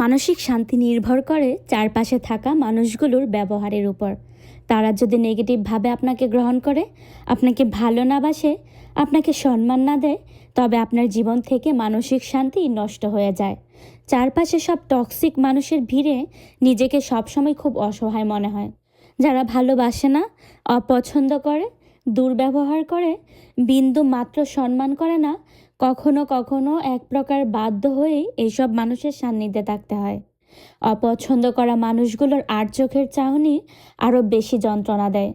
মানসিক শান্তি নির্ভর করে চারপাশে থাকা মানুষগুলোর ব্যবহারের উপর। তারা যদি নেগেটিভভাবে আপনাকে গ্রহণ করে, আপনাকে ভালো না বাসে, আপনাকে সম্মান না দেয়, তবে আপনার জীবন থেকে মানসিক শান্তি নষ্ট হয়ে যায়। চারপাশে সব টক্সিক মানুষের ভিড়ে নিজেকে সবসময় খুব অসহায় মনে হয়। যারা ভালোবাসে না, অপছন্দ করে, দুর্ব্যবহার করে, বিন্দু মাত্র সম্মান করে না, কখনো কখনো এক প্রকার বাধ্য হয়েই এইসব মানুষের সান্নিধ্যে থাকতে হয়। অপছন্দ করা মানুষগুলোর আর চোখের চাহনি আরও বেশি যন্ত্রণা দেয়।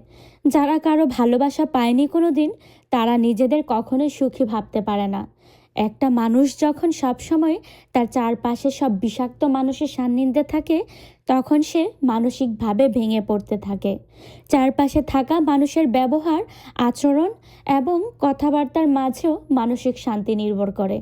যারা কারো ভালোবাসা পায়নি কোনো দিন, তারা নিজেদের কখনোই সুখী ভাবতে পারে না। একটা মানুষ যখন সবসময় তার চারপাশে সব বিষাক্ত মানুষের সান্নিধ্যে থাকে, তখন সে মানসিকভাবে ভেঙে পড়তে থাকে। চারপাশে থাকা মানুষের ব্যবহার, আচরণ এবং কথাবার্তার মাঝেও মানসিক শান্তি নির্ভর করে।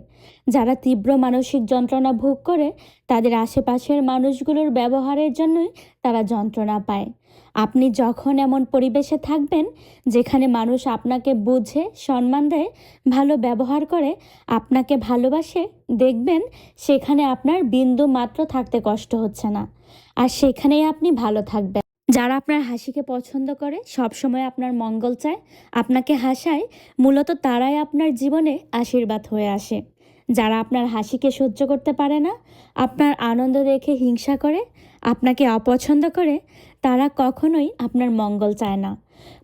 যারা তীব্র মানসিক যন্ত্রণা ভোগ করে, তাদের আশেপাশের মানুষগুলোর ব্যবহারের জন্যই তারা যন্ত্রণা পায়। আপনি যখন এমন পরিবেশে থাকবেন যেখানে মানুষ আপনাকে বুঝে, সম্মান দেয়, ভালো ব্যবহার করে, আপনাকে ভালোবাসে, দেখবেন সেখানে আপনার বিন্দু মাত্র থাকতে কষ্ট হচ্ছে না, আর সেখানেই আপনি ভালো থাকবেন। যারা আপনার হাসিকে পছন্দ করে, সবসময় আপনার মঙ্গল চায়, আপনাকে হাসায়, মূলত তারাই আপনার জীবনে আশীর্বাদ হয়ে আসে। যারা আপনার হাসিকে সহ্য করতে পারে না, আপনার আনন্দ দেখে হিংসা করে, আপনাকে অপছন্দ করে, তারা কখনোই আপনার মঙ্গল চায় না।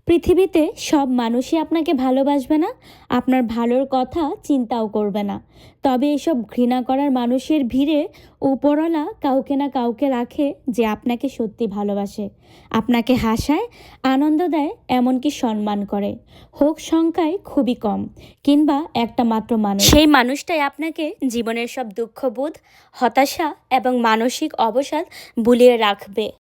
পৃথিবীতে সব মানুষই আপনাকে ভালোবাসবে না, আপনার ভালোর কথা চিন্তাও করবে না। তবে এসব ঘৃণা করার মানুষের ভিড়ে উপরওয়ালা কাউকে না কাউকে রাখে যে আপনাকে সত্যি ভালোবাসে, আপনাকে হাসায়, আনন্দ দেয়, এমনকি সম্মান করে। হোক সংখ্যায় খুবই কম, কিংবা একটা মাত্র মানুষ, সেই মানুষটাই আপনাকে জীবনের সব দুঃখবোধ, হতাশা এবং মানসিক অবসাদ ভুলিয়ে রাখবে।